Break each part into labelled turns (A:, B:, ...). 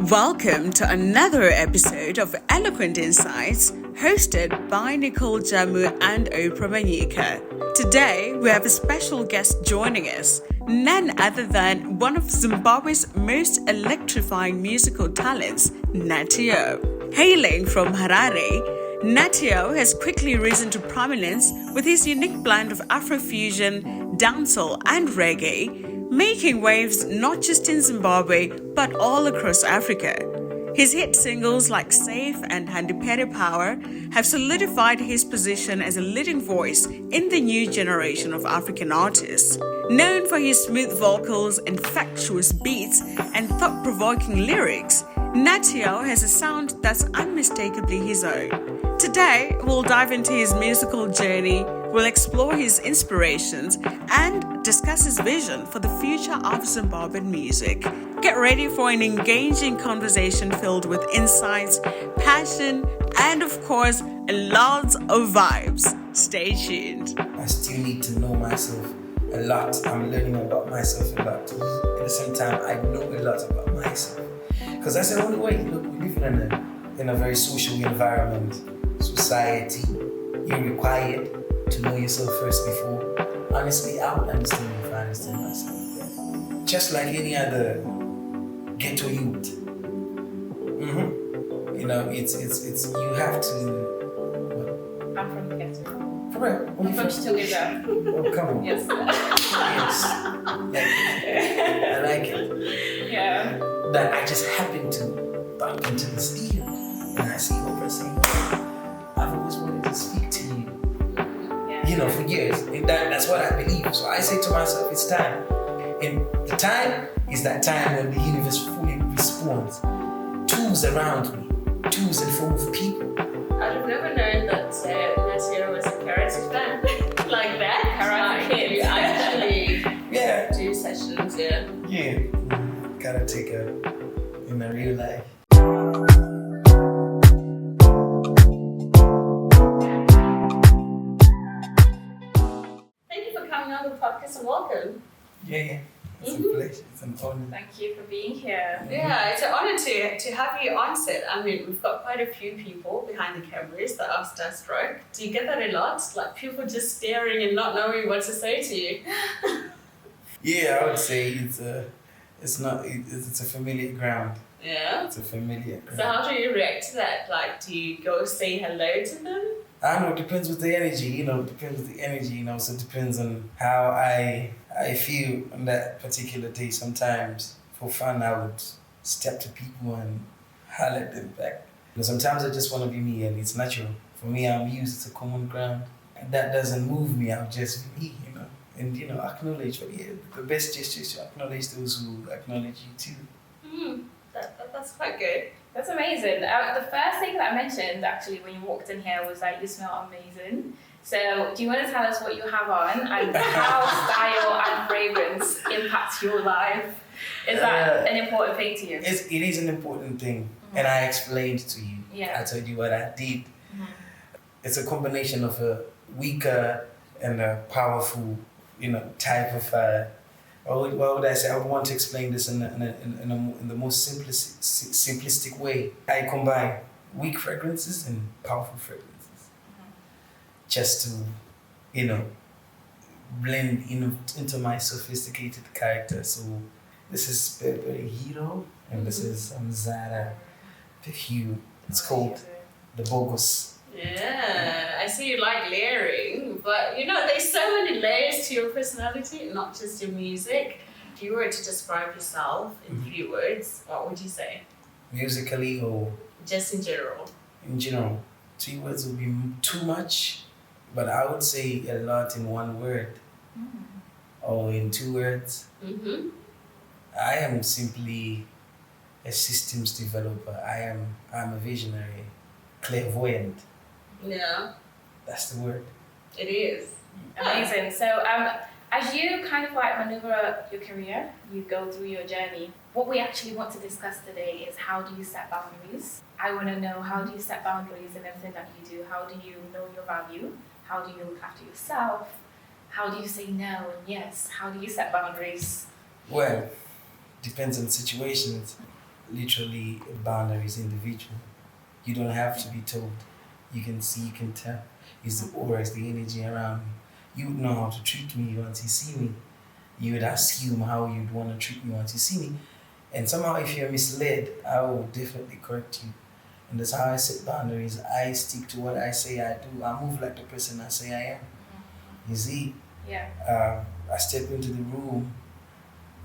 A: Welcome to another episode of Eloquent Insights, hosted by Nicole Jamu and Oprah Manyika. Today, we have a special guest joining us, none other than one of Zimbabwe's most electrifying musical talents, Nutty O. Hailing from Harare, Nutty O has quickly risen to prominence with his unique blend of Afrofusion, dancehall, and reggae, making waves not just in Zimbabwe, but all across Africa. His hit singles like Safe and Handipere Power have solidified his position as a leading voice in the new generation of African artists. Known for his smooth vocals, infectious beats, and thought-provoking lyrics, Nutty O has a sound that's unmistakably his own. Today, we'll dive into his musical journey, we'll explore his inspirations, and discuss his vision for the future of Zimbabwean music. Get ready for an engaging conversation filled with insights, passion, and of course, lots of vibes. Stay tuned.
B: I still need to know myself a lot. I'm learning about myself a lot. At the same time, I know a lot about myself. Because that's the only way. Look, we live in a very social environment, society. You're required to know yourself first before. Honestly, I would understand you if I understand myself. Just like any other ghetto youth. You know, it's you have to.
C: I'm from the ghetto.
B: For real?
C: I'm from Chitoga.
B: Oh, come on.
C: Yes.
B: Yes. I like it.
C: Yeah.
B: That I just happened to bump into this ear and I see Oprah saying, I've always wanted to speak to you.
C: Yeah.
B: You know, for years. And that's what I believe. So I say to myself, it's time. And the time is that time when the universe fully responds. Tools around me, tools in form of people.
D: I'd have never known that Nutty O was a karate fan like that.
C: Karate kid.
D: You actually
B: Yeah.
D: do sessions, yeah.
B: Yeah. Gotta take a in a real life.
D: Thank you for coming on the podcast and welcome.
B: Yeah. It's a pleasure. It's an honor.
C: Thank you for being here.
D: Yeah, it's an honor to have you on set. I mean, we've got quite a few people behind the cameras that are starstruck. Do you get that a lot? Like people just staring and not knowing what to say to you?
B: Yeah, I would say it's a familiar ground.
D: Yeah.
B: It's a familiar ground.
D: So how do you react to that? Like, do you go say hello to them?
B: I don't know, it depends with the energy, so it depends on how I feel on that particular day. Sometimes, for fun, I would step to people and holler at them back. Sometimes I just want to be me, and it's natural. For me, I'm used, it's a common ground. And that doesn't move me, I'll just be me, And, acknowledge, but yeah, the best gesture is to acknowledge those who acknowledge you too.
D: That's quite good.
C: That's amazing. The first thing that I mentioned actually when you walked in here was that you smell amazing. So do you want to tell us what you have on and how style and fragrance impacts your life? Is that an important thing to you?
B: It is an important thing, and I explained to you.
C: Yeah.
B: I told you what I did. It's a combination of a weaker and a powerful, type of. What would I say? I would want to explain this in the most simplistic way. I combine weak fragrances and powerful fragrances, just to, blend into my sophisticated character. So this is Pepe Hero, and this is Zara perfume. It's called the Bogus.
D: Yeah, I see you like layering, but there's so many layers to your personality, not just your music. If you were to describe yourself in 3 words, what would you say?
B: Musically or?
D: Just in general.
B: In general. 3 words would be too much, but I would say a lot in 1 word. Or in 2 words. I am simply a systems developer. I'm a visionary, clairvoyant.
D: Yeah.
B: That's the word.
D: It is.
C: Amazing. So as you kind of like maneuver your career, you go through your journey, what we actually want to discuss today is how do you set boundaries? I want to know how do you set boundaries in everything that you do? How do you know your value? How do you look after yourself? How do you say no and yes? How do you set boundaries?
B: Well, depends on situations. literally boundaries individual. You don't have to be told. You can see, you can tell. It's the aura, it's the energy around me. You would know how to treat me once you see me. You would assume how you'd want to treat me once you see me. And somehow if you're misled, I will definitely correct you. And that's how I set boundaries. I stick to what I say I do. I move like the person I say I am. You see?
C: Yeah.
B: I step into the room.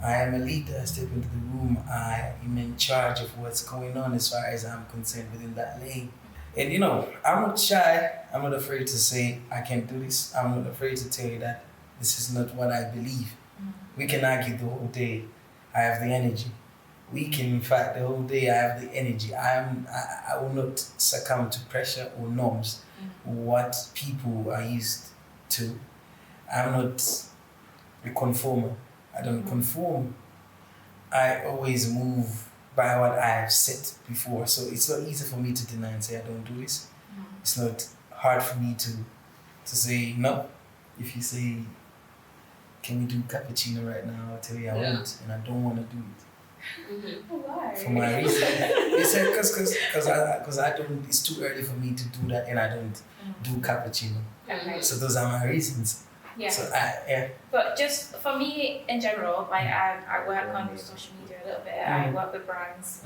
B: I am a leader. I step into the room. I am in charge of what's going on as far as I'm concerned within that lane. And you know, I'm not shy. I'm not afraid to say I can't do this. I'm not afraid to tell you that this is not what I believe. We can argue the whole day. I have the energy. We can fight the whole day. I have the energy. I will not succumb to pressure or norms, what people are used to. I'm not a conformer. I don't conform. I always move by what I have set before. So it's not easy for me to deny and say I don't do this. It's not hard for me to say no. If you say, can we do cappuccino right now? I'll tell you I won't, and I don't want to do it.
C: Why?
B: For my reason. They said because I don't. It's too early for me to do that, and I don't do cappuccino.
C: Okay.
B: So those are my reasons.
C: Yeah.
B: So
C: But just for me in general, like I work on social media a little bit. I work with brands,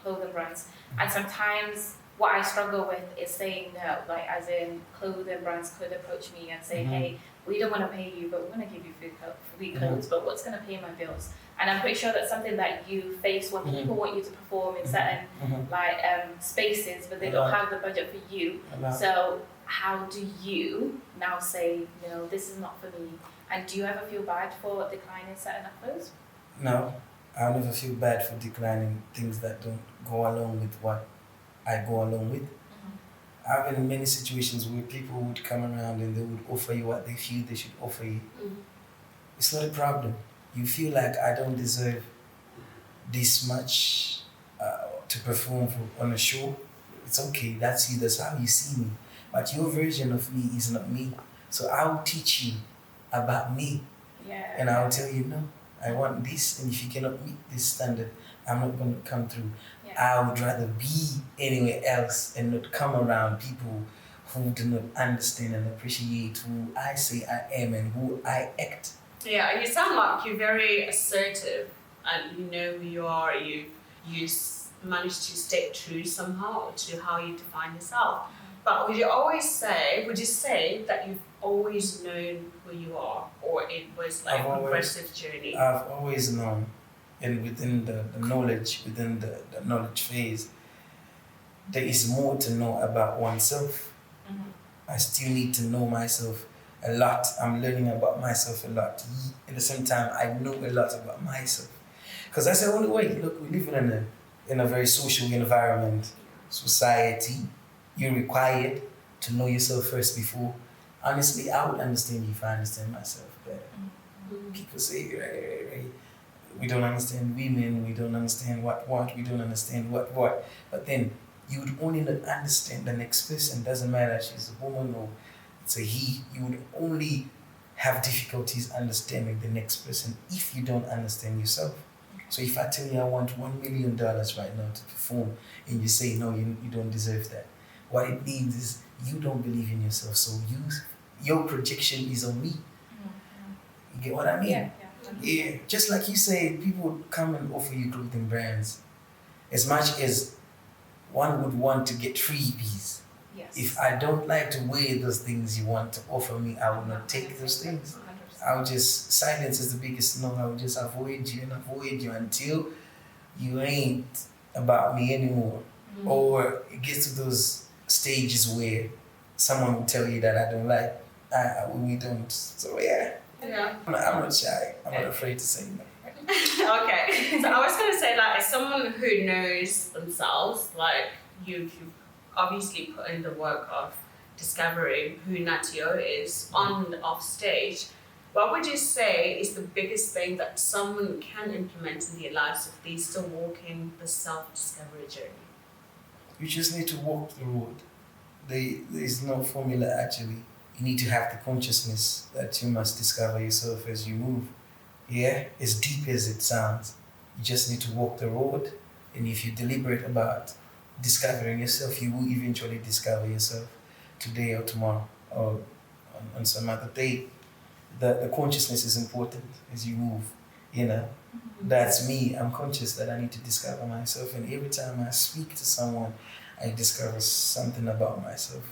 C: clothing brands, and sometimes what I struggle with is saying no. Like as in clothing brands could approach me and say, hey, we don't want to pay you, but we're going to give you free clothes. But what's going to pay my bills? And I'm pretty sure that's something that you face when people want you to perform in certain spaces, but they don't have the budget for you. So how do you now say, no, this is not for me? And do you ever feel bad for declining certain offers?
B: No, I'll never feel bad for declining things that don't go along with what I go along with. I've been in many situations where people would come around and they would offer you what they feel they should offer you. It's not a problem. You feel like I don't deserve this much to perform on a show. It's okay, that's you, that's how you see me. But your version of me is not me. So I'll teach you about me.
C: Yeah.
B: And I'll tell you, no, I want this, and if you cannot meet this standard, I'm not going to come through. I would rather be anywhere else and not come around people who do not understand and appreciate who I say I am and who I act.
D: Yeah, you sound like you're very assertive and you know who you are. You managed to stay true somehow to how you define yourself. But would you say that you've always known who you are, or it was like a progressive journey?
B: I've always known, and within the knowledge, within the knowledge phase, there is more to know about oneself. I still need to know myself a lot. I'm learning about myself a lot. At the same time, I know a lot about myself. Because that's the only way. Look, we live in a very social environment, society. You're required to know yourself first before. Honestly, I would understand you if I understand myself better. People say, right, we don't understand women, we don't understand what, we don't understand what. But then you would only not understand the next person. Doesn't matter if she's a woman or it's a he. You would only have difficulties understanding the next person if you don't understand yourself. So if I tell you I want $1 million right now to perform and you say, no, you don't deserve that. What it means is you don't believe in yourself, so your projection is on me. You get what I mean? Yeah. Just like you say, people would come and offer you clothing brands. As much as one would want to get freebies.
C: Yes.
B: If I don't like to wear those things you want to offer me, I will not take those things. I'll just, silence is the biggest no, I'll just avoid you until you ain't about me anymore. Or it gets to those stages where someone will tell you that I don't like, we don't. So yeah. I'm not shy. I'm not afraid to say no.
D: Okay. So I was going to say, like, as someone who knows themselves, like you've obviously put in the work of discovering who Nutty O is on and off stage. What would you say is the biggest thing that someone can implement in their lives if they're still walking the self-discovery journey?
B: You just need to walk the road. There is no formula actually. You need to have the consciousness that you must discover yourself as you move. Yeah, as deep as it sounds. You just need to walk the road, And if you're deliberate about discovering yourself, you will eventually discover yourself today or tomorrow or on some other day. The consciousness is important as you move, you know. That's me. I'm conscious that I need to discover myself, and every time I speak to someone, I discover something about myself.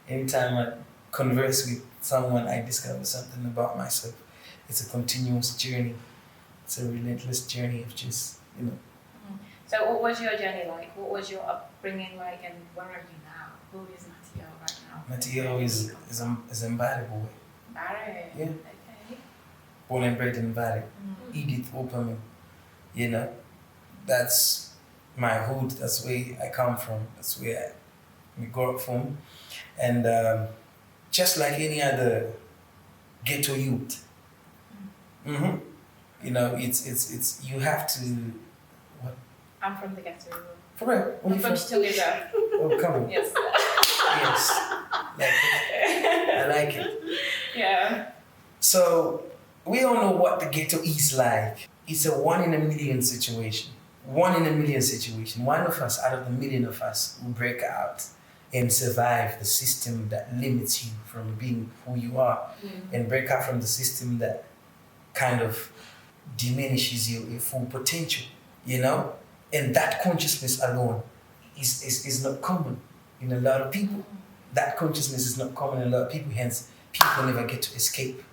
B: Every time I converse with someone, I discover something about myself. It's a continuous journey. It's a relentless journey of just, you know.
C: So what was your journey like? What was your upbringing like, and where are you now? Who is Nutty O right now?
B: Nutty O is Mbari boy.
C: Mbari.
B: Yeah.
C: Okay.
B: Born and bred in Mbari. Edith Opperman. You know, that's my hood. That's where I come from. That's where we grew up from. And just like any other ghetto youth, you know, it's you have to. What?
C: I'm from the ghetto.
B: For real?
C: I'm from Chitungeza.
B: Oh, come on.
C: Yes.
B: Yes. Like it. I like it.
C: Yeah.
B: So we all know what the ghetto is like. It's a 1 in a million situation. 1 in a million situation. One of us out of the million of us will break out and survive the system that limits you from being who you are, and break out from the system that kind of diminishes your full potential, you know? And that consciousness alone is not common in a lot of people. That consciousness is not common in a lot of people, hence people never get to escape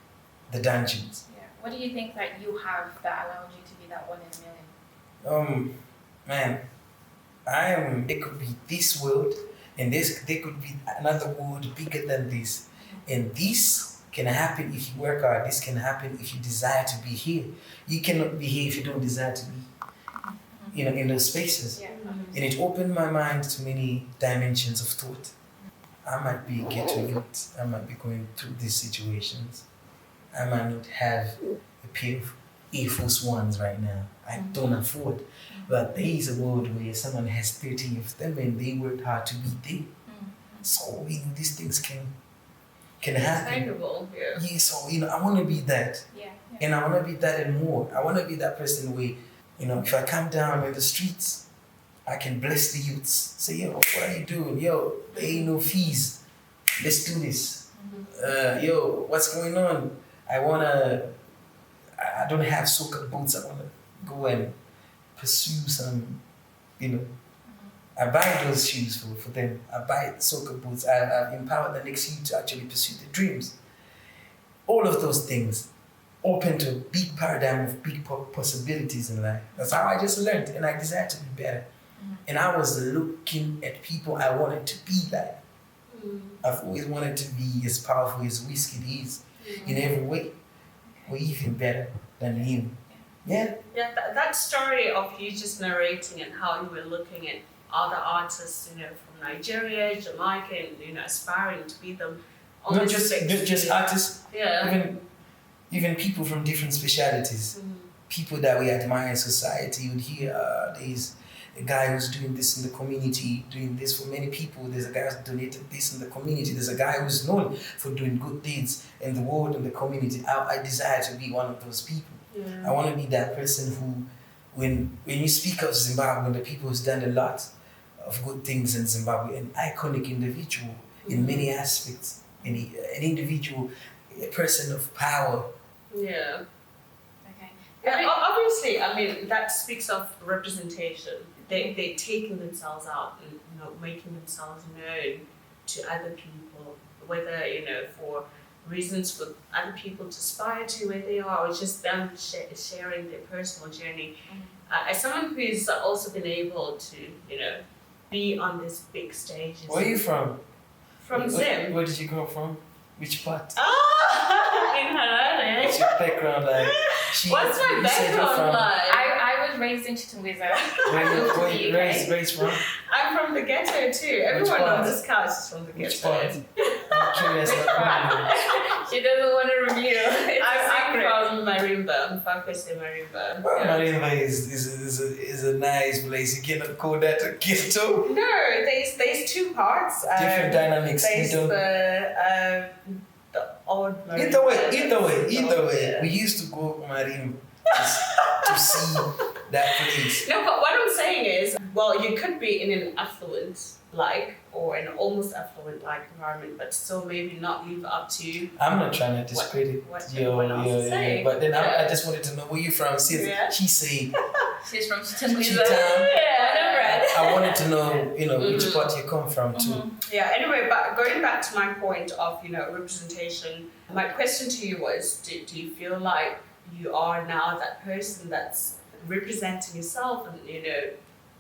B: the dungeons.
C: Yeah. What do you think that you have that allows you to be that 1 in a million?
B: Man, there could be this world, and there could be another world bigger than this. And this can happen if you work hard. This can happen if you desire to be here. You cannot be here if you don't desire to be, you know, in those spaces.
C: Yeah.
B: And it opened my mind to many dimensions of thought. I might be a ghetto youth. I might be going through these situations. I might not have a pair of Air Force Ones right now. I don't afford. But there is a world where someone has 30 of them and they worked hard to be there. So, you know, these things can happen.
D: Attainable, yeah.
B: Yeah, so, you know, I want to be that.
C: Yeah.
B: And I want to be that and more. I want to be that person where, you know, if I come down in the streets, I can bless the youths. Say, yo, what are you doing? Yo, there ain't no fees. Let's do this. Yo, what's going on? I don't have soccer boots. I want to go and pursue some, you know. I buy those shoes for them. I buy soccer boots. I've empowered the next youth to actually pursue their dreams. All of those things open to a big paradigm of big possibilities in life. That's how I just learned, and I desired to be better. And I was looking at people I wanted to be like. I've always wanted to be as powerful as Whiskey is in every way, or even better than him. Yeah.
D: Yeah, that story of you just narrating and how you were looking at other artists, you know, from Nigeria, Jamaica, and, you know, aspiring to be them.
B: Not just artists.
D: Yeah.
B: Even people from different specialities. People that we admire in society. You would hear there's a guy who's doing this in the community, doing this for many people. There's a guy who's donated this in the community. There's a guy who's known for doing good deeds in the world and the community. I desire to be one of those people.
D: Yeah.
B: I want to be that person who, when you speak of Zimbabwe, the people who's done a lot of good things in Zimbabwe, an iconic individual in many aspects, an individual, a person of power.
D: Yeah.
C: Okay.
D: Yeah, obviously, I mean, that speaks of representation. They're taking themselves out and, you know, making themselves known to other people, whether, you know, for reasons for other people to aspire to where they are, or just them sharing their personal journey. As someone who's also been able to, you know, be on this big stage.
B: Where are you from?
D: From Zim.
B: Where did you go from? Which part?
D: In Harare.
B: What's your background like?
D: What's my background like?
C: I was raised in Chitungeza.
B: Where you raised from?
D: I'm from the ghetto too. Everyone on this couch is from the
B: Which
D: ghetto.
B: part? I'm curious about
C: She doesn't want to reveal. It's
D: I'm
C: a secret.
D: from Marimba. I'm from Marimba.
B: Marimba is a nice place. You cannot call that a ghetto.
D: No, there's two parts.
B: Different dynamics.
D: There's the old Marimba.
B: Either way.
D: Yeah.
B: We used to go Marimba to see that place.
D: No, but what I'm saying is, well, you could be in an affluent or an almost affluent environment, but still maybe not live up to.
B: I'm not trying to discredit
D: what everyone else is saying.
B: but then I just wanted to know where you from. She say
C: She's from
B: Cheetown.
C: Yeah.
B: I wanted to know, which part you come from too.
D: Yeah. Anyway, but going back to my point of representation, my question to you was, do you feel like you are now that person that's representing yourself and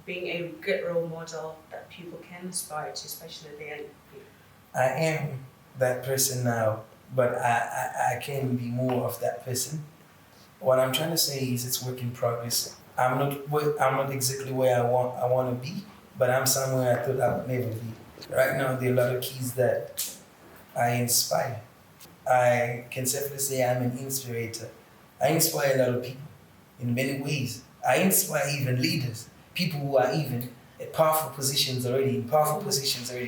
D: being a good role model that people can aspire to, especially the young people?
B: I am that person now, but I can be more of that person. What I'm trying to say is it's work in progress. I'm not exactly where I want to be, but I'm somewhere I thought I would never be. Right now, there are a lot of keys that I inspire. I can safely say I'm an inspirator. I inspire a lot of people in many ways. I inspire even leaders, people who are even in powerful positions already,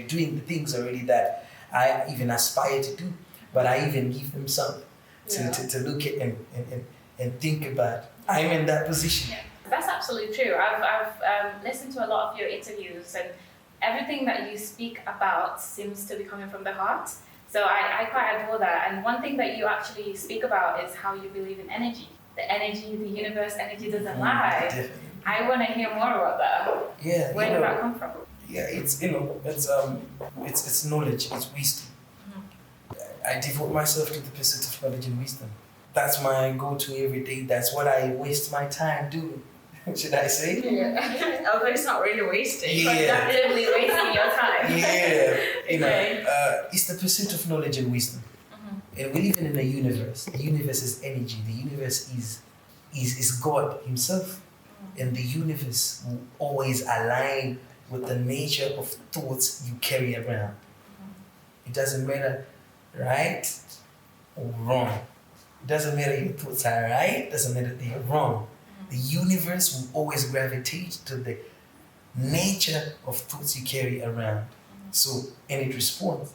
B: doing the things already that I even aspire to do, but I even give them something to look at and think about. I'm in that position.
C: Yeah, that's absolutely true. I've listened to a lot of your interviews, and everything that you speak about seems to be coming from the heart. So I quite adore that. And one thing that you actually speak about is how you believe in energy. The universe energy doesn't lie.
B: Definitely.
C: I want to hear more about that.
B: Yeah.
C: Where did that come from?
B: Yeah, it's knowledge, it's wisdom. I devote myself to the pursuit of knowledge and wisdom. That's my go-to every day. That's what I waste my time doing. Should I say?
D: Yeah. Although it's not really wasting.
B: Yeah.
C: Productively wasting your time.
B: Yeah. It's the pursuit of knowledge and wisdom. And we're living in a universe. The universe is energy. The universe is God Himself. And the universe will always align with the nature of thoughts you carry around. It doesn't matter right or wrong. It doesn't matter your thoughts are right, it doesn't matter they are wrong. The universe will always gravitate to the nature of thoughts you carry around. So, and it responds.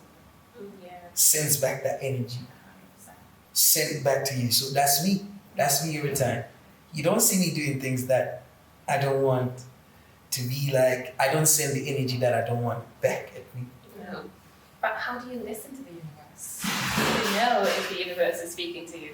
B: Sends back that energy.
C: 100%.
B: Send it back to you. So that's me. That's me every time. You don't see me doing things that I don't want to be like. I don't send the energy that I don't want back at me.
D: Yeah.
C: But how do you listen to the universe? How do you know if the universe is speaking to you?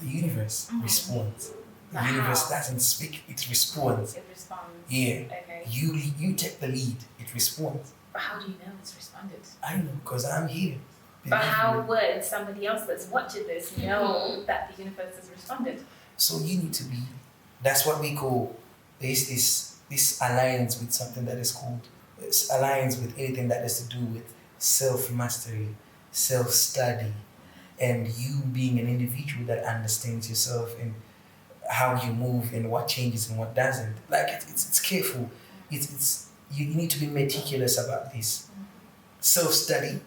B: The universe responds. The
C: Wow.
B: universe doesn't speak, it responds.
C: It responds.
B: Yeah.
C: Okay.
B: You take the lead, it responds.
C: But how do you know it's responded?
B: I know, because I'm here.
C: But how would somebody else that's watching this know that the universe has responded?
B: So you need to be, that's what we call, there's this aligns with something that is called, it's aligns with anything that has to do with self-mastery, self-study, and you being an individual that understands yourself and how you move and what changes and what doesn't. Like it's careful. It's you need to be meticulous about this. Self-study,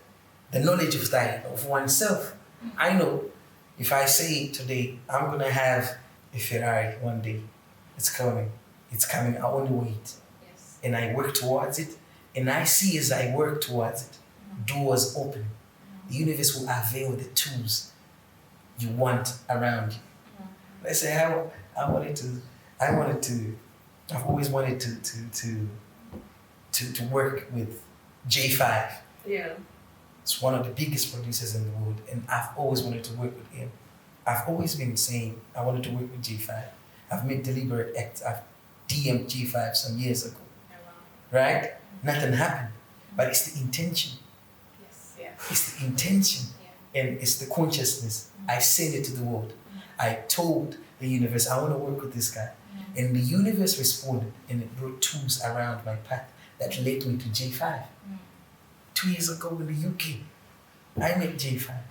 B: the knowledge of study of oneself. I know if I say today I'm gonna have a Ferrari one day, it's coming. It's coming. I only wait.
C: Yes.
B: And I work towards it. And I see as I work towards it, doors open. The universe will avail the tools you want around you. Let's say I've always wanted to work with J5.
D: Yeah.
B: It's one of the biggest producers in the world, and I've always wanted to work with him. I've always been saying I wanted to work with J5. I've made deliberate acts. I've DM'd J5 some years ago. Right? Nothing happened. But it's the intention.
C: Yes, yeah.
B: It's the intention. And it's the consciousness. I sent it to the world. I told the universe, I want to work with this guy. And the universe responded, and it brought tools around my path that led me to J5. 2 years ago in the UK, I met J5.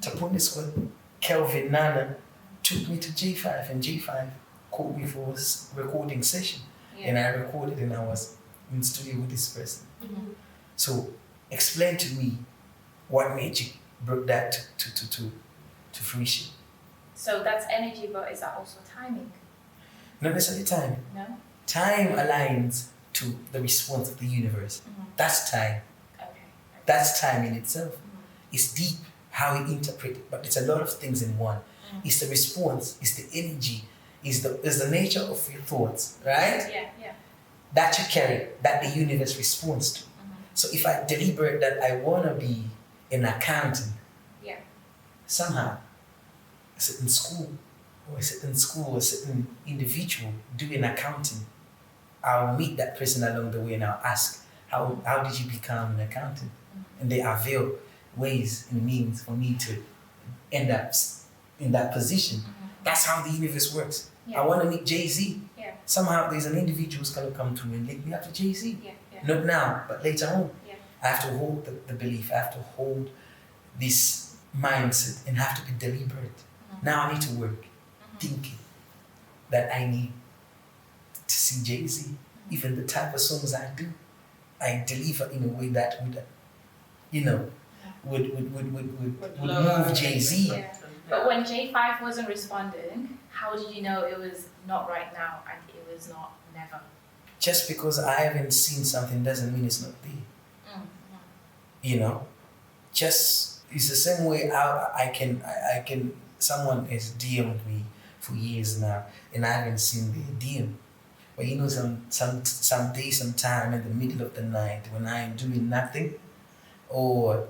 B: Tapone Squad, Kelvin Nana took me to J5, and J5 called me for a recording session. And I recorded, and I was in studio with this person. So explain to me what magic brought that to fruition.
C: So that's energy, but is that also timing?
B: Not necessarily time.
C: No?
B: Time aligns to the response of the universe. That's time.
C: Okay.
B: That's time in itself. It's deep how we interpret it, but it's a lot of things in one. It's the response, it's the energy, is the nature of your thoughts, right?
C: Yeah.
B: That you carry, that the universe responds to. So if I deliberate that I want to be an accountant, somehow a certain school or a certain individual doing accounting, I'll meet that person along the way and I'll ask, how did you become an accountant? And they avail ways and means for me to end up in that position. That's how the universe works. I want to meet Jay-Z. Somehow there's an individual who's going to come through and link me up to Jay-Z. Not now, but later on. I have to hold the belief. I have to hold this mindset and have to be deliberate. Now I need to work thinking that I need to see Jay-Z. Even the type of songs I do, I deliver in a way that would move Jay-Z.
C: But when J5 wasn't responding, how did you know it was not right now and it was not never?
B: Just because I haven't seen something doesn't mean it's not there. Just it's the same way I can someone has DM'd me for years now and I haven't seen the DM. But some day, sometime in the middle of the night when I'm doing nothing, or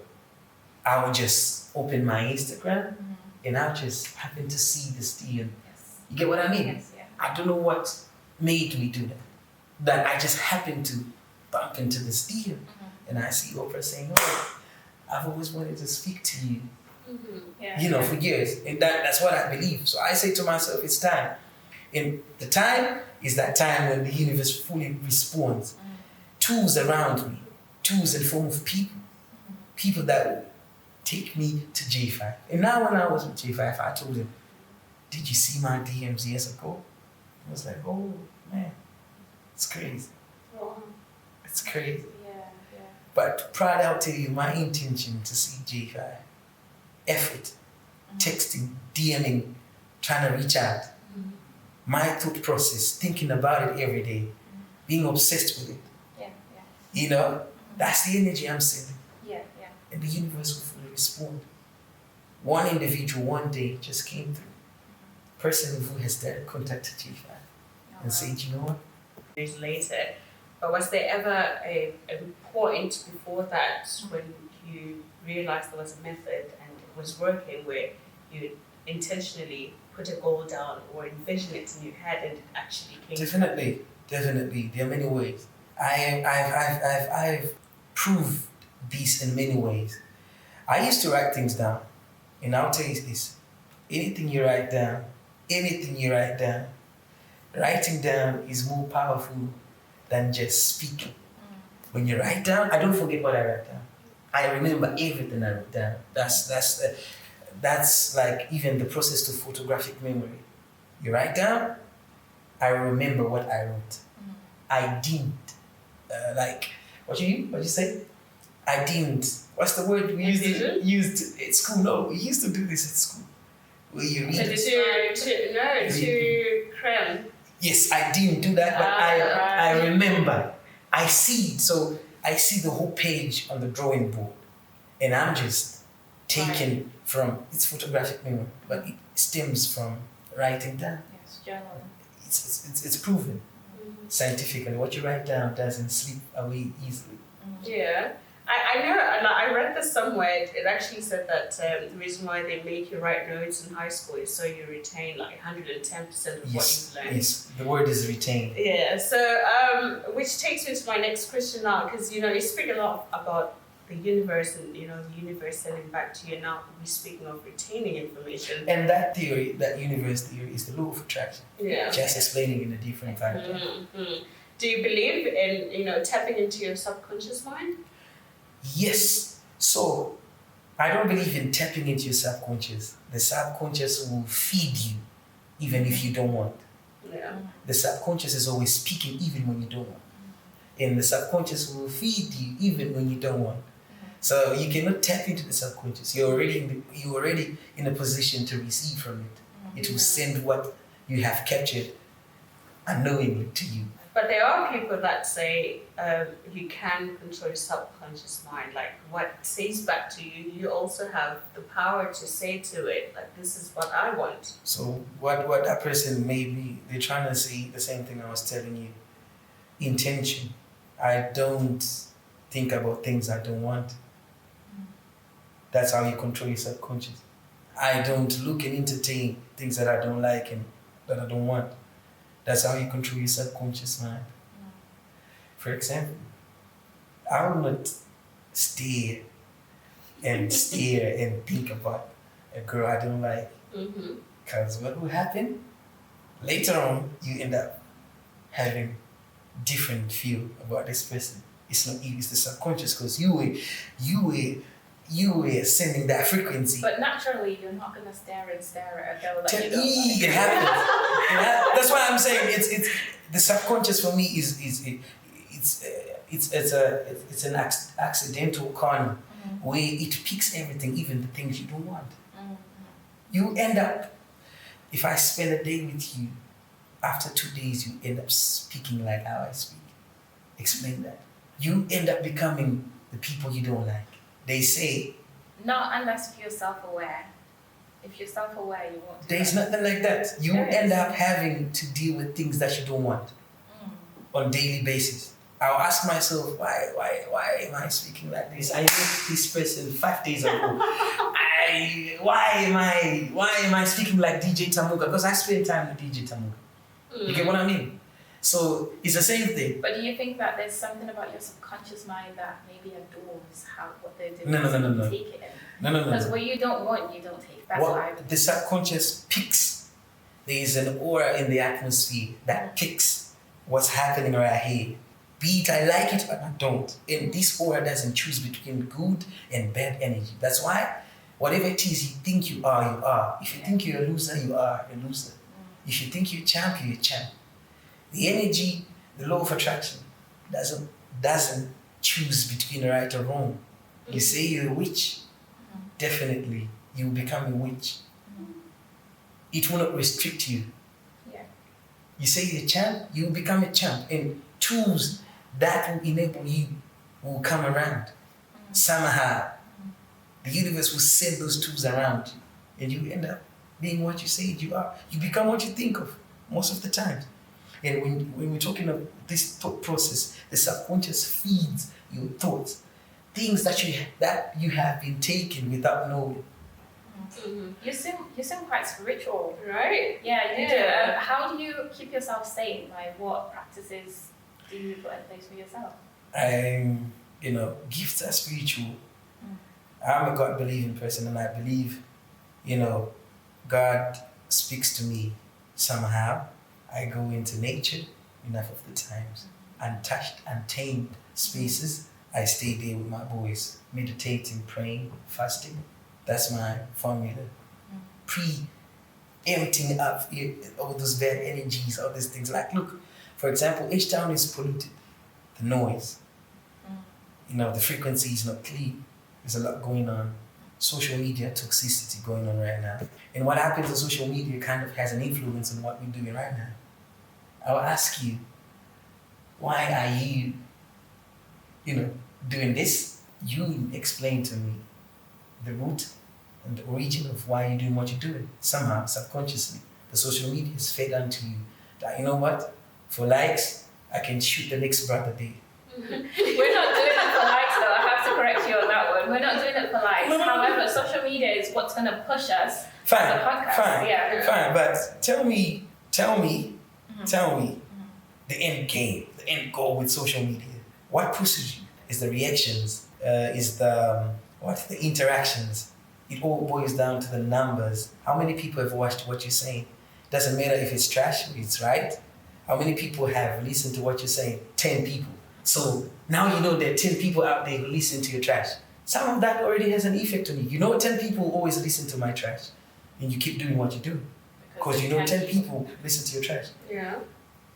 B: I'll just open my Instagram and I'll just happen to see this DM. You get what I mean?
C: Yes, yeah.
B: I don't know what made me do that. That I just happened to bump into this DM and I see Oprah saying, "Oh, I've always wanted to speak to you." For years. And that's what I believe. So I say to myself, it's time. And the time is that time when the universe fully responds. Tools around me, tools in form of people that will take me to J5. And now when I was with J5, I told him, "Did you see my DMs years ago?" I was like, "Oh man, it's crazy. It's crazy." But proud, I'll tell you, my intention to see J5, effort, texting, DMing, trying to reach out, my thought process, thinking about it every day, being obsessed with it. That's the energy I'm sending. And the universe will fully respond. One individual one day just came through. Person who has direct contact to J5 and said, "You know what?"
D: Years later, but was there ever a point before that when you realized there was a method and it was working, where you intentionally put a goal down or envision it in your head and it actually came?
B: Definitely. There are many ways. I've proved this in many ways. I used to write things down, and I'll tell you this: anything you write down, writing down is more powerful than just speaking. When you write down, I don't forget what I write down. I remember everything I wrote down. That's like even the process to photographic memory. You write down, I remember what I wrote. I didn't what you say? I didn't. What's the word we used at school? No, we used to do this at school. Where you read
D: to cram.
B: Yes, I didn't do that, but I remember. I see it. So I see the whole page on the drawing board, and I'm just taken from its photographic memory, but it stems from writing down.
C: Yes, journaling.
B: It's proven scientifically. What you write down doesn't slip away easily.
D: Yeah. I know, I read this somewhere. It actually said that the reason why they make you write notes in high school is so you retain 110% of what you've learned.
B: Yes, the word is retained.
D: Yeah, so which takes me to my next question now, because you speak a lot about the universe and the universe sending back to you. Now we're speaking of retaining information.
B: And that theory, that universe theory, is the law of attraction.
D: Yeah.
B: Just explaining in a different fashion.
D: Do you believe in tapping into your subconscious mind?
B: Yes. So, I don't believe in tapping into your subconscious. The subconscious will feed you even if you don't want.
D: Yeah.
B: The subconscious is always speaking even when you don't want. And the subconscious will feed you even when you don't want. So you cannot tap into the subconscious. You're already in a position to receive from it. It will send what you have captured unknowingly to you.
D: But there are people that say you can control your subconscious mind. Like what says back to you, you also have the power to say to it, like, this is what I want.
B: So what that person maybe they're trying to say the same thing I was telling you. Intention. I don't think about things I don't want. That's how you control your subconscious. I don't look and entertain things that I don't like and that I don't want. That's how you control your subconscious mind. For example, I will not stare and think about a girl I don't like. Because what will happen? Later on, you end up having different feel about this person. It's not you, it's the subconscious, because you were sending that frequency.
C: But naturally, you're not gonna stare at a girl that you don't like.
B: It happens. That's why I'm saying it's the subconscious for me it's an accidental con where it picks everything, even the things you don't want. You end up, if I spend a day with you, after 2 days you end up speaking like how I speak. Explain that. You end up becoming the people you don't like. They say...
C: Not unless if you're self-aware. If you're self-aware, you won't do
B: There's
C: that.
B: nothing like that. You end up having to deal with things that you don't want on a daily basis. I'll ask myself, why am I speaking like this? I met this person 5 days ago. Why am I speaking like DJ Tamuga? Because I spend time with DJ Tamuga. You get what I mean? So it's the same thing.
C: But do you think that there's something about your subconscious mind that maybe adores what they're doing?
B: No.
C: Take it in.
B: No.
C: Because what you don't want, you don't take. That's why.
B: The subconscious picks. There is an aura in the atmosphere that picks what's happening right here. Be it I like it or I don't. And this aura doesn't choose between good and bad energy. That's why whatever it is you think you are, you are. If you think you're a loser, you are a loser. If you think you're a champ, you're a champ. The energy, the law of attraction, doesn't choose between right or wrong. You say you're a witch, definitely you will become a witch. It will not restrict you.
C: Yeah.
B: You say you're a champ, you will become a champ. And tools that will enable you will come around. Somehow, the universe will send those tools around you. And you end up being what you say you are. You become what you think of most of the time. And when we're talking of this thought process, the subconscious feeds your thoughts, things that you have been taken without knowing.
C: You seem quite spiritual.
D: Right?
C: Yeah, you do. How do you keep yourself sane? Like, what practices do you put in place for yourself?
B: Gifts are spiritual. I'm a God-believing person, and I believe, God speaks to me somehow. I go into nature enough of the times, untouched, untamed spaces. I stay there with my boys, meditating, praying, fasting. That's my formula. Emptying up all those bad energies, all these things. Like, look, for example, each town is polluted. The noise, the frequency is not clean. There's a lot going on. Social media toxicity going on right now. And what happens on social media kind of has an influence on what we're doing right now. I'll ask you, why are you, doing this? You explain to me the root and the origin of why you're doing what you're doing. Somehow, subconsciously, the social media is fed onto you. That, you know what? For likes, I can shoot the next brother there.
C: We're not doing it for likes, though. I have to correct you on that one. We're not doing it for likes. However, social media is what's going to push us as a podcast.
B: Fine. But tell me, the end game, the end goal with social media. What pushes you? Is the reactions? Is the interactions? It all boils down to the numbers. How many people have watched what you're saying? Doesn't matter if it's trash or it's right. How many people have listened to what you're saying? 10 people. So now you know there are 10 people out there who listen to your trash. Some of that already has an effect on you. 10 people always listen to my trash. And you keep doing what you do. Because 10 people listen to your trash.
D: Yeah.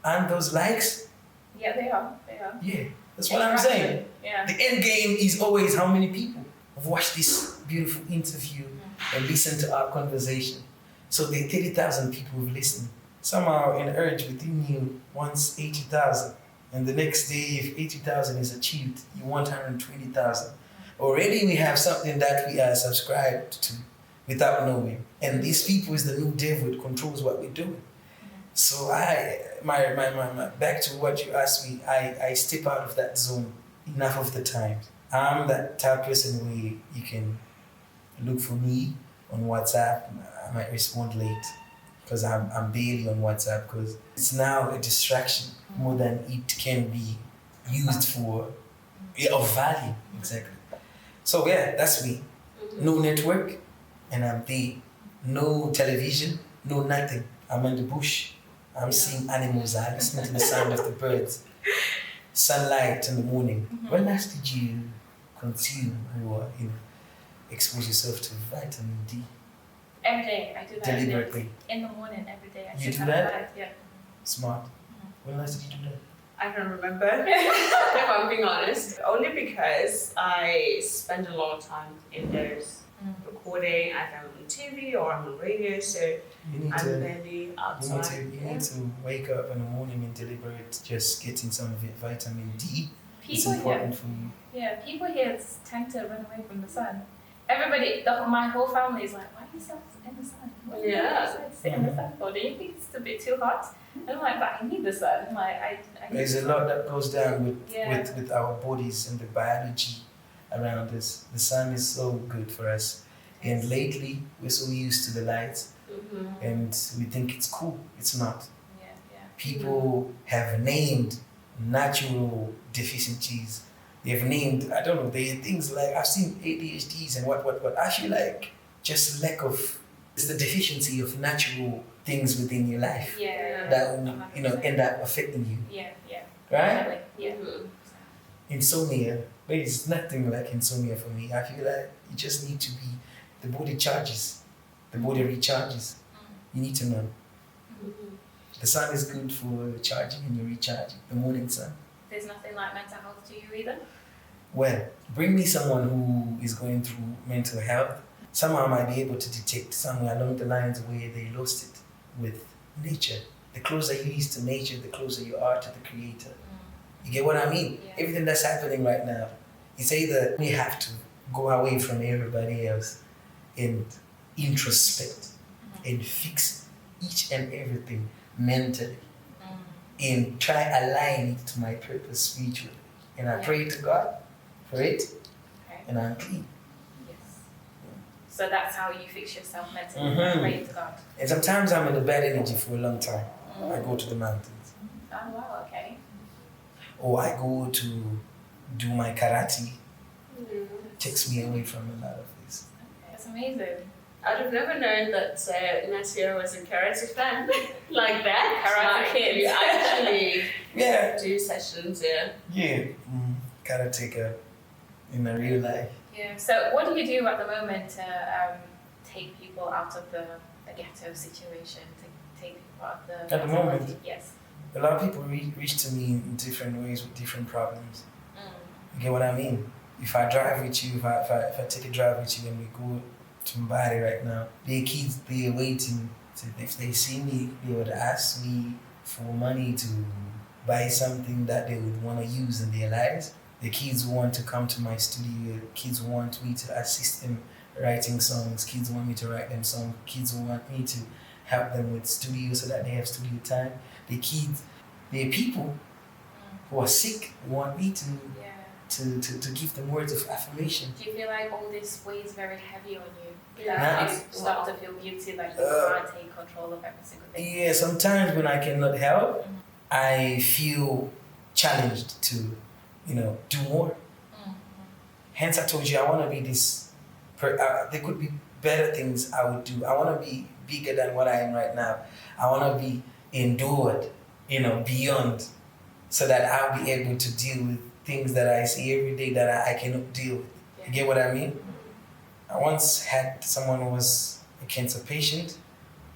B: And those likes?
C: Yeah, they are.
B: Yeah, that's what I'm saying.
C: Yeah.
B: The end game is always how many people have watched this beautiful interview and listened to our conversation. So there are 30,000 people who've listened. somehow an urge within you wants 80,000. And the next day, if 80,000 is achieved, you want 120,000. Already we have something that we are subscribed to without knowing. And these people is the new devil, it controls what we're doing. So my back to what you asked me, I step out of that zone enough of the times. I'm that type of person where you can look for me on WhatsApp. I might respond late because I'm barely on WhatsApp because it's now a distraction more than it can be used for of value. Exactly. So yeah, that's me. No network, and I'm there. No television, no nothing. I'm in the bush. I'm seeing animals. I listen to the sound of the birds. Sunlight in the morning. When last did you consume or expose yourself to vitamin D?
C: Every day I do that.
B: Deliberately.
C: In the morning, every day. I
B: You
C: sit
B: do
C: out
B: that?
C: of bed, yeah.
B: Smart. When last did you do that?
D: I don't remember, if I'm being honest. Only because I spend a lot of time indoors recording, either on TV or on the radio, so
B: You need
D: I'm
B: to.
D: barely outside.
B: You need to wake up in the morning and deliberate just getting some of it vitamin D. It's
C: People here,
B: important for you.
C: yeah, people here tend to run away from the sun. Everybody, my whole family is like, why are you still in the sun? Why are you sit in the sun for? Do you think it's a bit too hot? And I'm like, but I need the sun. Like, I need
B: There's
C: the
B: a
C: sun.
B: lot that goes down with,
C: Yeah.
B: with our bodies and the biology around us. The sun is so good for us. And lately, we're so used to the lights and we think it's cool. It's not.
C: Yeah, yeah.
B: People have named natural deficiencies. They've named, I don't know, they things like, I've seen ADHDs and what. I feel like just lack of, it's the deficiency of natural things within your life
C: Yeah.
B: that will, end up affecting you,
C: Yeah, yeah.
B: right?
C: Definitely, yeah.
B: Insomnia, there is nothing like insomnia for me. I feel like you just need to be, the body charges, the body recharges. You need to know. The sun is good for charging and you're recharging, the morning sun.
C: There's nothing like mental health to you either?
B: Well, bring me someone who is going through mental health. Somehow I might be able to detect somewhere along the lines where they lost it with nature. The closer you is to nature, the closer you are to the creator. You get what I mean?
C: Yeah.
B: Everything that's happening right now, it's either we have to go away from everybody else and introspect and fix each and everything mentally and try align it to my purpose spiritually. And I pray to God for it,
C: Okay.
B: and I'm clean.
C: Yes. So that's how you fix yourself mentally,
B: Mhm.
C: praying to God.
B: And sometimes I'm in a bad energy for a long time. I go to the mountains.
C: Oh wow, okay.
B: Or I go to do my karate. Takes me away from a lot of this.
C: That's amazing.
D: I'd have never known that Nutty O was a karate fan like that.
C: Karate
D: Like,
C: kid.
D: you actually
B: Yeah.
D: do sessions, yeah.
B: Yeah. Karateka in a real life.
C: Yeah. So what do you do at the moment to take people out of the ghetto situation, to take people out of the...
B: At the moment?
C: Yes.
B: A lot of people reach to me in different ways with different problems. You get what I mean? If I drive with you, if I take a drive with you and we go to Mbari right now, the kids, they're waiting. If they see me, they would ask me for money to buy something that they would want to use in their lives. The kids want to come to my studio. Kids want me to assist them writing songs. Kids want me to write them songs. Kids want me to help them with studio so that they have studio time. The kids, the people who are sick want me to give them words of affirmation.
C: Do you feel like all this weighs very heavy on you?
D: Yeah.
C: That
B: Nah.
C: you start to feel guilty that you can't take control of every single thing?
B: Yeah, sometimes when I cannot help, I feel challenged to, do more. Hence, I told you I want to be this. There could be better things I would do. I want to be bigger than what I am right now. I want to be endured, beyond, so that I'll be able to deal with things that I see every day that I cannot deal with. You get what I mean? I once had someone who was a cancer patient.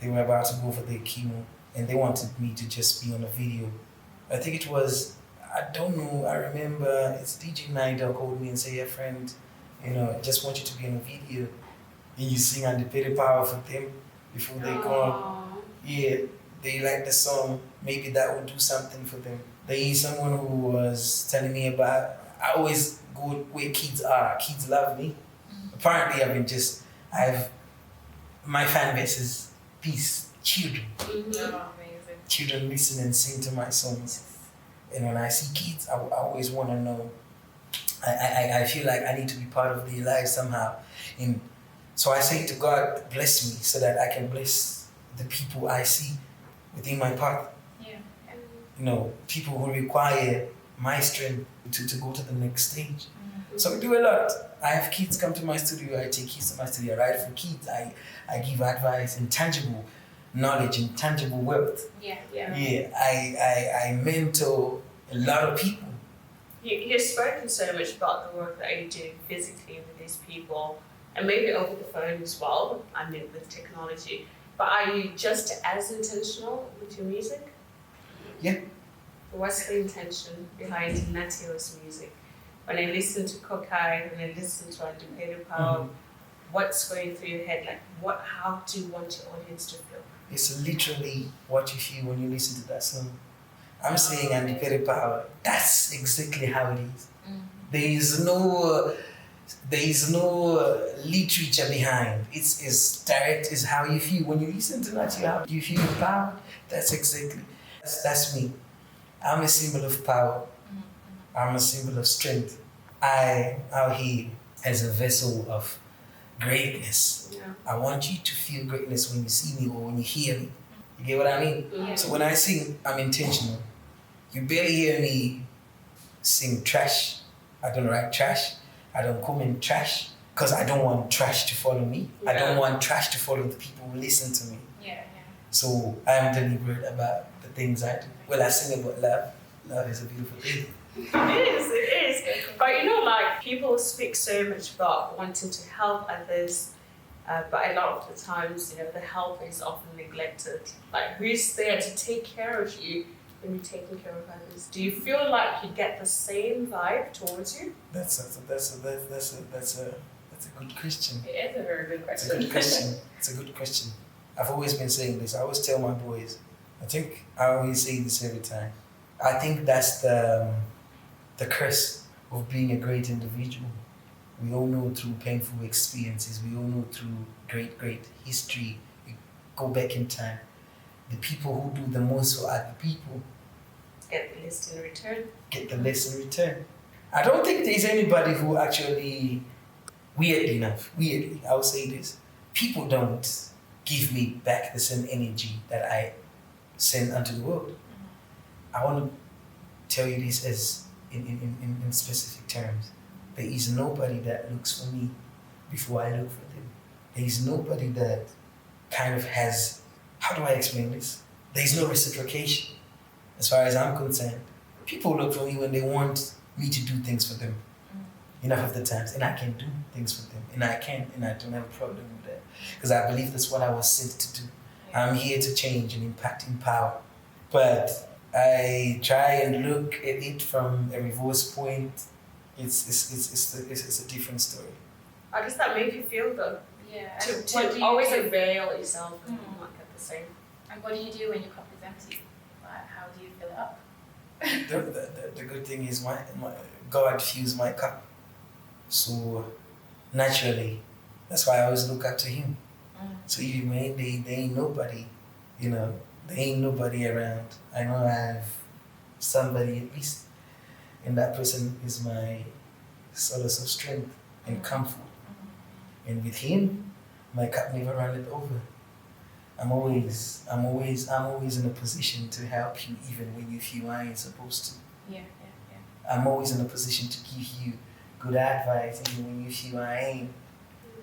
B: They were about to go for their chemo, and they wanted me to just be on a video. I think it was, I don't know, I remember it's DJ Nutty O called me and said, "Yeah, friend, I just want you to be on a video." And you sing on the very power for them before they go on. Yeah, they like the song, maybe that will do something for them. There is someone who was telling me about, I always go where kids are. Kids love me. Apparently my fan base is peace, children.
C: Oh, amazing.
B: Children listen and sing to my songs. And when I see kids, I always want to know, I feel like I need to be part of their lives somehow. And so I say to God, bless me so that I can bless the people I see within my path.
C: Yeah.
B: You know, people who require my strength to go to the next stage. So we do a lot. I have kids come to my studio, I take kids to my studio, I write for kids, I give advice, intangible knowledge, intangible wealth.
C: Yeah.
B: I mentor a lot of people.
D: You've spoken so much about the work that you do physically with these people, and maybe over the phone as well, I mean with technology. But are you just as intentional with your music?
B: Yeah.
D: What's the intention behind Nutty O's music? When I listen to Kokai, when I listen to Undefeated Power, what's going through your head? Like, how do you want your audience to feel?
B: It's literally what you feel when you listen to that song. I'm saying Undefeated Power. That's exactly how it is. There is no literature behind. It's direct. It's how you feel when you listen to that. How you feel empowered. That's exactly. That's me. I'm a symbol of power. I'm a symbol of strength. I out here as a vessel of greatness.
D: Yeah.
B: I want you to feel greatness when you see me or when you hear me. You get what I mean?
C: Yeah.
B: So when I sing, I'm intentional. You barely hear me sing trash. I don't write trash. I don't comment trash because I don't want trash to follow me.
D: Yeah.
B: I don't want trash to follow the people who listen to me.
C: Yeah.
B: So I'm deliberate about the things I do. Well, I sing about love. Love is a beautiful thing.
D: It is. But you know, like, people speak so much about wanting to help others, but a lot of the times, you know, the help is often neglected. Like, who's there to take care of you when you're taking care of others? Do you feel like you get the same vibe towards you?
B: That's a good question.
C: It is a very good
B: It's
C: question.
B: a good question. It's a good question. I've always been saying this. I always tell my boys. I always say this every time. I think that's the curse of being a great individual. We all know through painful experiences. We all know through great history. We go back in time. The people who do the most for other people
D: Get the list in return.
B: get the less in return. I don't think there's anybody who actually, weirdly, I will say this, people don't give me back the same energy that I send unto the world. I want to tell you this as in specific terms. There is nobody that looks for me before I look for them. There is nobody that kind of has, how do I explain this? There is no reciprocation as far as I'm concerned. People look for me when they want me to do things for them. Enough of the times. And I can do things for them. And I can, and I don't have a problem with that. Because I believe that's what I was sent to do. I'm here to change and impact, empower. But I try and look at it from a reverse point. It's a different story.
D: How does that make you feel, though?
C: Yeah.
D: To always avail yourself and not get the same.
C: And what do you do when your cup is empty? Like, how do you fill it up?
B: The good thing is my God fills my cup. So naturally, that's why I always look up to Him. So even when there ain't nobody, you know, there ain't nobody around, I know I have somebody at least, and that person is my solace of strength and comfort. And with Him, my cup never runneth over. I'm always in a position to help you even when you feel I ain't supposed to.
C: Yeah.
B: I'm always in a position to give you good advice even when you feel I ain't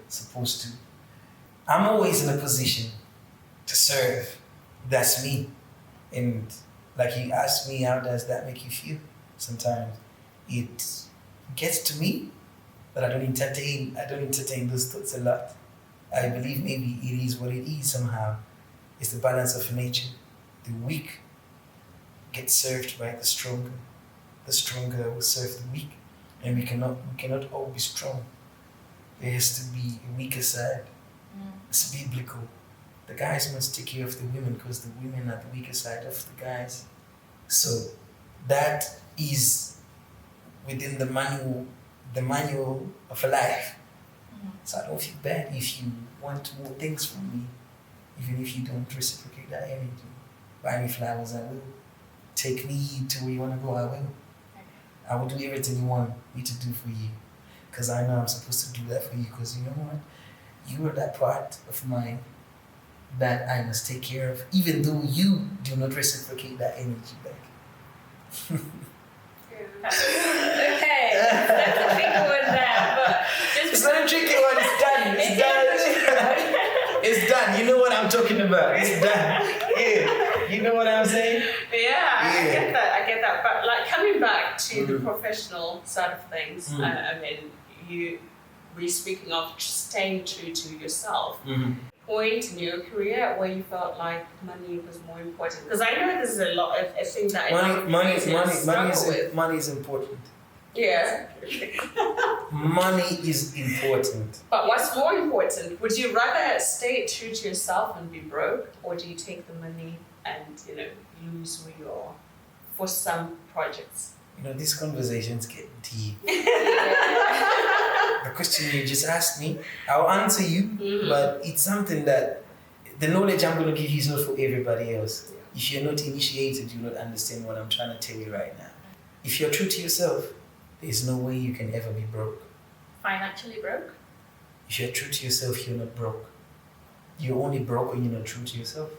B: supposed to. I'm always in a position to serve. That's me. And like you asked me, how does that make you feel? Sometimes it gets to me, but I don't entertain those thoughts a lot. I believe maybe it is what it is somehow. It's the balance of nature. The weak get served by the stronger. The stronger will serve the weak. And we cannot all be strong. There has to be a weaker side. It's biblical. the guys must take care of the women because the women are the weaker side of the guys. So that is within the manual of life. So I don't feel bad if you want more things from me, even if you don't reciprocate that energy. Buy me flowers, I will. Take me to where you want to go, I will. I will do everything you want me to do for you. Because I know I'm supposed to do that for you. Because you know what? You are that part of mine that I must take care of, even though you do not reciprocate that energy back.
C: Okay, that's a big one there, but just
B: It's not a tricky one, it's done. It's done. It's done. You know what I'm talking about. It's done. Yeah. You know what I'm saying?
D: Yeah, I get that. But like coming back to the professional side of things, I mean, we're speaking of staying true to yourself. Point in your career where you felt like money was more important? Because I know there's a lot of a thing that
B: money is important.
D: Yeah.
B: Money is important.
D: But what's more important? Would you rather stay true to yourself and be broke, or do you take the money and lose where you are for some projects?
B: These conversations get deep. The question you just asked me, I'll answer you, but it's something that the knowledge I'm going to give you is not for everybody else. If you're not initiated, you'll not understand what I'm trying to tell you right now. If you're true to yourself, there's no way you can ever be broke.
C: Financially broke?
B: If you're true to yourself, you're not broke. You're only broke when you're not true to yourself.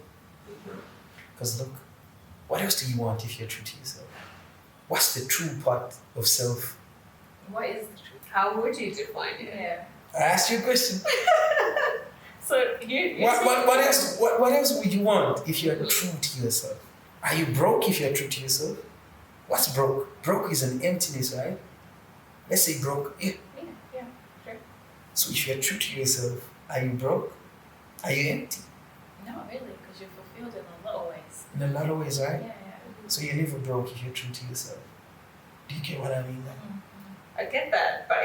B: Because look, what else do you want if you're true to yourself? What's the true part of self?
C: What is the truth?
D: How would you define it?
C: Yeah.
B: I asked you a question.
D: So
B: What else would you want if you're true to yourself? Are you broke if you're true to yourself? What's broke? Broke is an emptiness, right? Let's say broke. Yeah.
C: Yeah, sure.
B: So if you're true to yourself, are you broke? Are you empty?
C: Not really, because you're fulfilled in a lot of ways.
B: In a lot of ways, right?
C: Yeah.
B: So you're never broke if you're true to yourself. Do you get what I mean?
D: I get that, but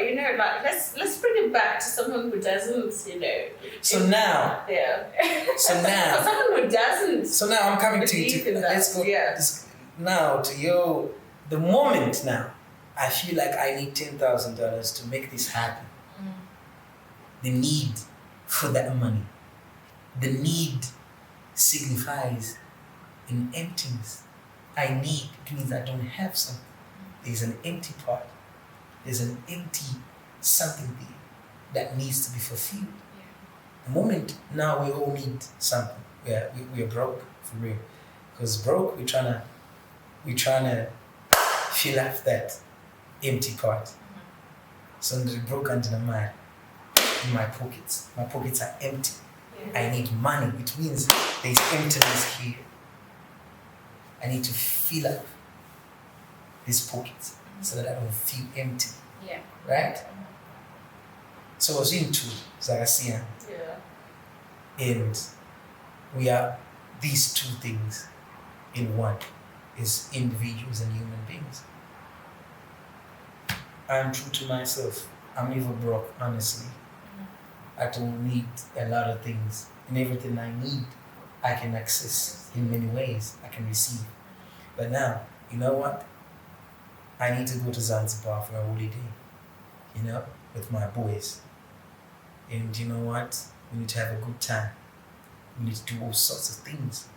D: let's bring it back to someone who doesn't,
B: So now.
D: Yeah.
B: So now.
D: For someone who doesn't.
B: So now I'm coming to
D: believe in that.
B: let's go.
D: Yeah.
B: Now to the moment now, I feel like I need $10,000 to make this happen. The need for that money. The need signifies an emptiness. I need means I don't have something. There's an empty part. There's an empty something there that needs to be fulfilled. The moment now we all need something. We're broke for real. Because broke, we're trying to fill up that empty part. So I'm broke under the mind in my pockets. My pockets are empty. I need money, which means there's emptiness here. I need to fill up these pockets so that I don't feel empty.
C: Yeah.
B: Right? So I was into Zagasia.
D: Yeah.
B: And we are these two things in one, is individuals and human beings. I'm true to myself. I'm never broke, honestly. I don't need a lot of things. And everything I need, I can access in many ways. I can receive. But now, you know what? I need to go to Zanzibar for a holiday, with my boys. And you know what? We need to have a good time. We need to do all sorts of things.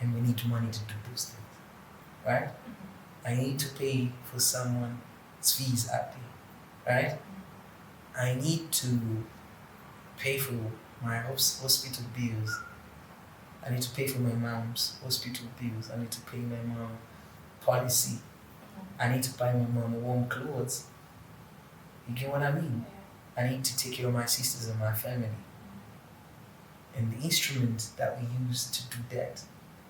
B: And we need money to do those things. Right? I need to pay for someone's fees out there. Right? I need to pay for my hospital bills. I need to pay for my mom's hospital bills. I need to pay my mom policy. I need to buy my mom warm clothes. You get what I mean? I need to take care of my sisters and my family. And the instrument that we use to do that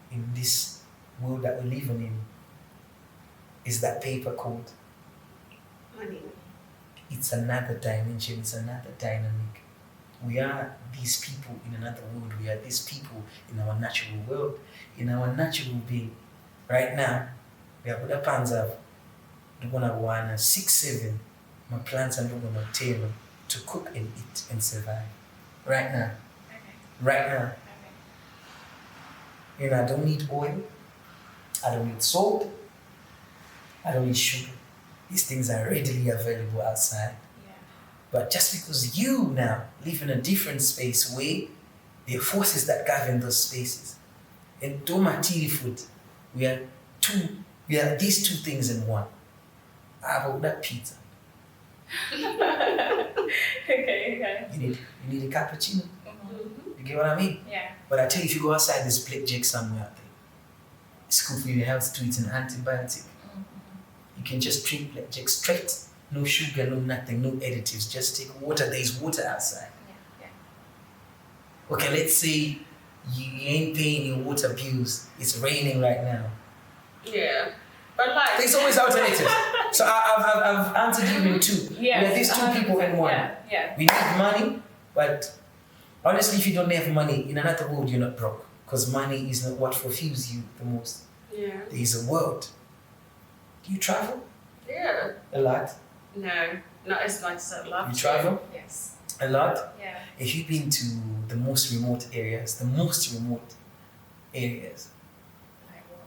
B: in this world that we're living in is that paper called
D: Money.
B: It's another dimension, it's another dynamic. We are these people in another world. We are these people in our natural world, in our natural being. Right now, we have the panza. We're going to want 6, 7. My plants are going to cook and eat and survive. Right now.
C: Okay.
B: Right now.
C: Okay.
B: You know, I don't need oil. I don't need salt. I don't need sugar. These things are readily available outside.
C: Yeah.
B: But just because you now live in a different space where there are forces that govern those spaces, and to material food, we are these two things in one. How about that pizza?
C: Okay.
B: You need a cappuccino.
C: Mm-hmm.
B: You get what I mean?
C: Yeah.
B: But I tell you, if you go outside this blackjack somewhere out there, it's good for your health too. It's an antibiotic. You can just drink blackjack straight. No sugar, no nothing, no additives. Just take water. There's water outside.
C: Yeah.
B: Okay, let's say you ain't paying your water bills. It's raining right now.
D: Yeah. But like
B: There's always alternatives. So I've answered you in two.
C: Yeah.
B: We're these two people in one.
C: Yeah.
B: We need money, but honestly, if you don't have money, in another world, you're not broke. Because money is not what fulfills you the most.
D: Yeah.
B: There is a world. Do you travel?
D: Yeah.
B: A lot.
D: No, not as much as I'd love
B: You
D: to.
B: travel?
C: Yes.
B: A lot.
C: Yeah.
B: If you've been to the most remote areas,
C: Like what?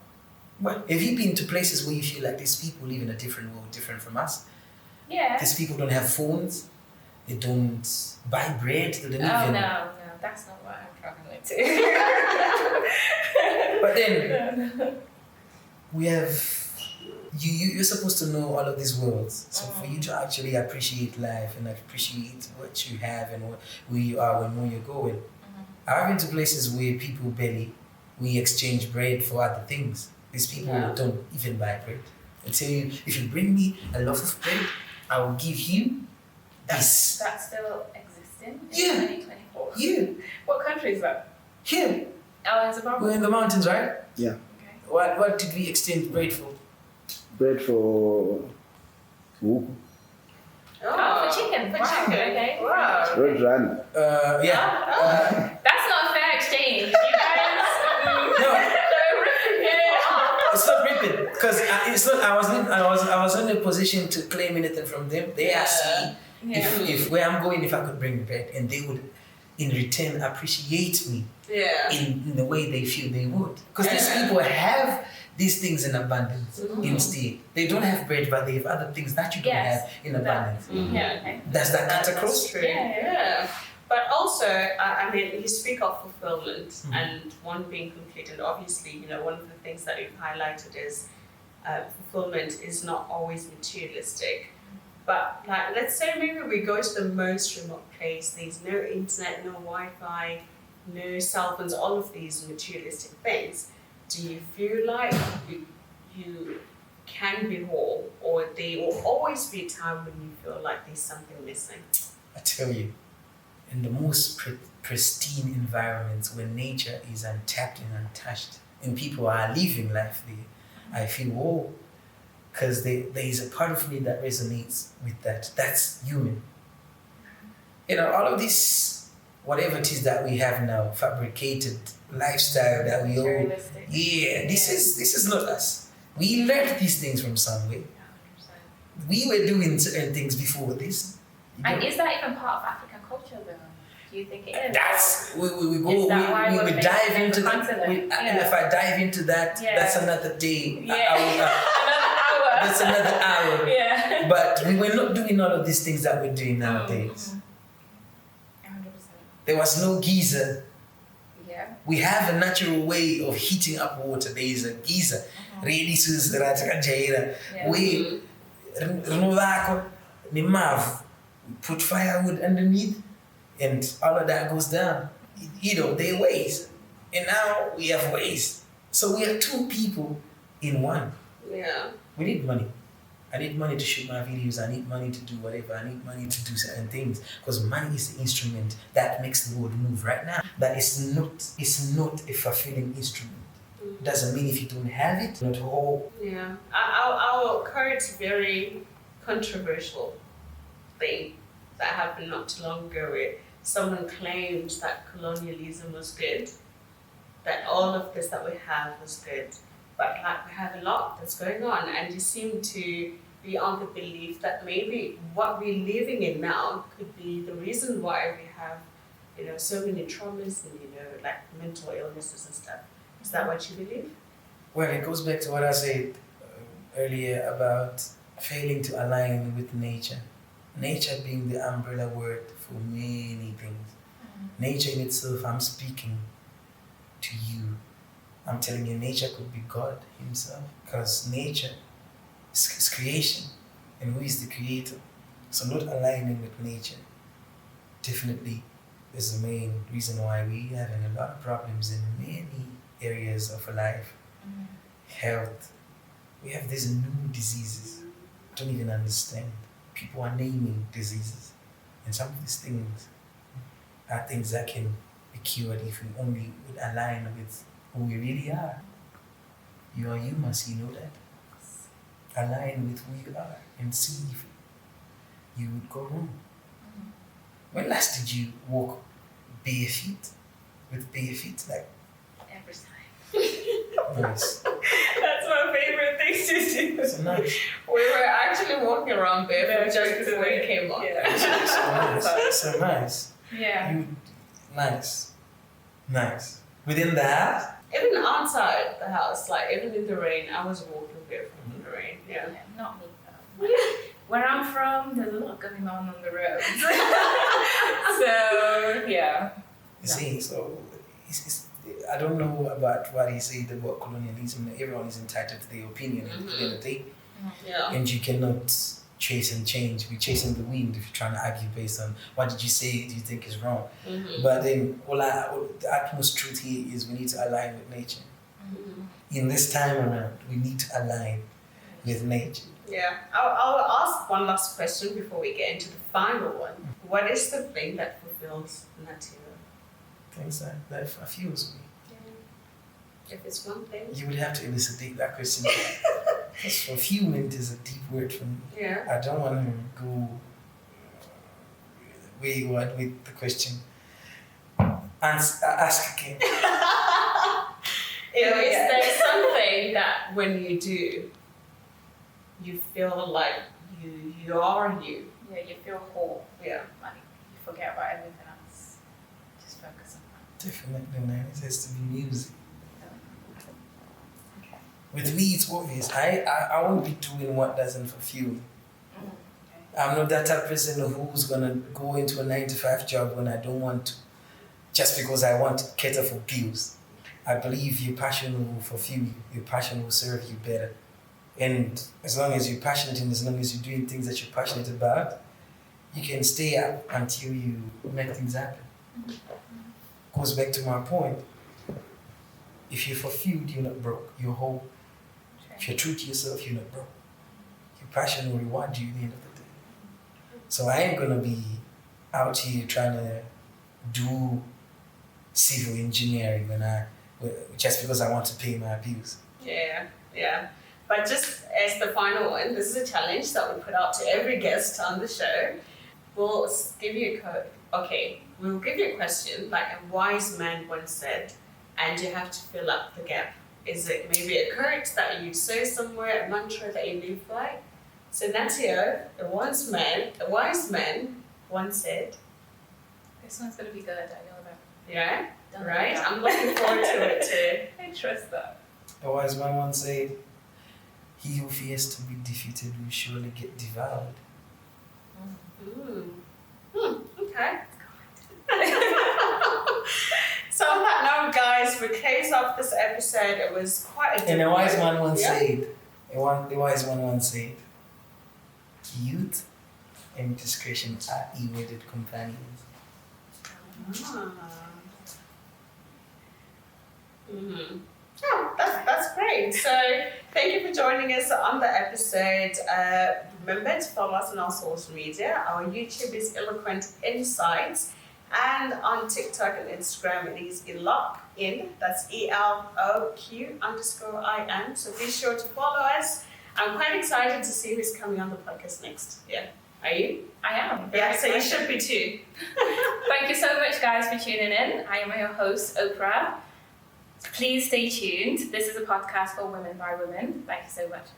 B: Well, have you been to places where you feel like these people live in a different world, different from us?
C: Yeah.
B: These people don't have phones. They don't buy bread. They don't
C: Oh
B: even.
C: no, that's not what I'm traveling to.
B: But then we have. You're supposed to know all of these worlds. So for you to actually appreciate life and appreciate what you have and where you are and where you're going. I've been to places where people we exchange bread for other things. These people don't even buy bread. They tell you, if you bring me a loaf of bread, I will give you this.
C: That's still existing in
B: Yeah.
C: 2024.
B: Yeah,
C: What country is that?
B: here.
C: Oh, in Zimbabwe.
B: We're in the mountains, right?
E: Yeah.
C: Okay.
B: What did we exchange bread for?
E: Bread for huku.
C: Oh, for chicken. For
D: wow.
C: chicken. Okay.
D: Wow.
E: Red run.
B: Yeah.
C: That's not a fair exchange. You guys.
B: No,
C: Yeah.
B: it's not ripping because it's not. I was in a position to claim anything from them. They asked me if where I'm going, if I could bring bread, and they would, in return, appreciate me
D: Yeah.
B: in the way they feel they would. Because these people have these things in abundance. Instead, they don't have bread, but they have other things that you don't have in abundance.
C: Yeah. Okay.
B: Does that cut
D: That's
B: across?
D: true.
C: Yeah.
D: But also, I mean, you speak of fulfillment and one being complete, and obviously, one of the things that you've highlighted is fulfillment is not always materialistic. But like, let's say maybe we go to the most remote place. There's no internet, no Wi-Fi, no cell phones, all of these materialistic things. Do you feel like you can be whole, or there will always be a time when you feel like there's something missing?
B: I tell you, in the most pristine environments where nature is untapped and untouched, and people are living life there, I feel whole. Because there is a part of me that resonates with that. That's human. All of this, whatever it is that we have now, fabricated lifestyle that we all,
C: Materialistic.
B: this is not us. We learned these things from somewhere. We were doing certain things before this.
C: And is that even part of African culture though? Do you think it is?
B: That's we go
C: Is that why
B: we
C: we're
B: would dive
C: facing
B: into
C: the
B: that.
C: continent?
B: And if I dive into that,
C: Yeah.
B: that's another day.
C: Yeah.
B: That's another hour.
C: Yeah.
B: But we were not doing all of these things that we're doing nowadays.
C: 100%.
B: There was no geyser.
C: Yeah.
B: We have a natural way of heating up water. There is a geyser. Really,
C: Yeah.
B: we put firewood underneath, and all of that goes down. There are ways, and now we have ways. So we are two people in one.
D: Yeah.
B: We need money. I need money to shoot my videos. I need money to do whatever. I need money to do certain things, because money is the instrument that makes the world move right now. That is not a fulfilling instrument. Doesn't mean if you don't have it, not whole.
D: Yeah. I'll quote a very controversial thing that happened not too long ago where someone claimed that colonialism was good, that all of this that we have was good. But like, we have a lot that's going on, and you seem to be on the belief that maybe what we're living in now could be the reason why we have, so many traumas and, like mental illnesses and stuff. Is that what you believe?
B: Well, it goes back to what I said earlier about failing to align with nature. Nature being the umbrella word for many things. Nature in itself, I'm speaking to you. I'm telling you, nature could be God Himself, because nature is creation, and who is the creator? So not aligning with nature definitely is the main reason why we're having a lot of problems in many areas of our life. Health. We have these new diseases. I don't even understand. People are naming diseases. And some of these things are things that can be cured if we only would align with who we really are. You are human, you know that. Align with who you are and see if you would go wrong. When last did you walk bare feet? With bare feet? Like,
C: Every time.
B: nice.
D: That's my favorite thing to do.
B: So nice.
D: We were actually walking around barefoot just before we came on.
C: Yeah.
B: So nice. So nice.
C: Yeah.
B: You, nice. Nice. Within the house?
D: Even outside the house, like even in the rain, I was walking barefoot in the rain. Yeah.
C: Not me though. Where I'm from, there's a lot going on the road. So, yeah.
B: You see, so it's, I don't know about what he said about colonialism. Everyone is entitled to their opinion at the end of the day.
D: Yeah.
B: And you cannot chase and change. We're chasing the wind if you're trying to argue based on what did you say do you think is wrong. But then the utmost truth here is we need to align with nature. In this time around, we need to align with nature.
D: Yeah. I'll ask one last question before we get into the final one. What is the thing that fulfills Nutty O?
B: Things that fuels me.
D: If it's one thing.
B: You would have to elucidate that question. Because fulfillment is a deep word for me.
D: Yeah.
B: I don't want to go wayward with the question. Ask again.
D: Is there something that when you do, you feel like you are you?
C: Yeah, you feel whole.
D: Yeah.
C: Like you forget about everything else. Just focus on that.
B: Definitely, man. It has to be music.
C: Okay.
B: With me, it's obvious. I won't be doing what doesn't fulfill me.
C: Okay.
B: I'm not that type of person who's gonna go into a 9-to-5 job when I don't want to, just because I want to cater for bills. I believe your passion will fulfill you. Your passion will serve you better. And as long as you're passionate and as long as you're doing things that you're passionate about, you can stay up until you make things happen. Goes back to my point. If you're fulfilled, you're not broke. You're whole. If you're true to yourself, you're not broke. Your passion will reward you at the end of the day. So I ain't gonna be out here trying to do civil engineering just because I want to pay my bills.
D: Yeah. But just as the final one, this is a challenge that we put out to every guest on the show. We'll give you a code. Okay, we'll give you a question, like a wise man once said, and you have to fill up the gap. Is it maybe a quote that you say somewhere, a mantra that you live by? So Nutty O, a wise man once said.
C: This one's gonna be good, I know that.
D: Yeah,
C: Don't
D: right?
C: know.
D: I'm looking forward to it too.
C: I trust that.
B: A wise man once said, "He who fears to be defeated will surely get devoured."
D: Okay. So on that note, guys, we close off this episode. It was quite a
B: And a wise man once
D: Yeah.
B: said, the wise man once said, "Youth and discretion are e-wedded companions."
D: Oh, that's great. So thank you for joining us on the episode. Remember to follow us on our social media. Our YouTube is Eloquent Insights, and on TikTok and Instagram it is ELOQIN. That's ELOQ_IN. So be sure to follow us. I'm quite excited to see who's coming on the podcast next. Yeah. Are you?
C: I am.
D: Yeah, so you should be too.
C: Thank you so much, guys, for tuning in. I am your host, Oprah. Please stay tuned. This is a podcast for women by women. Thank you so much.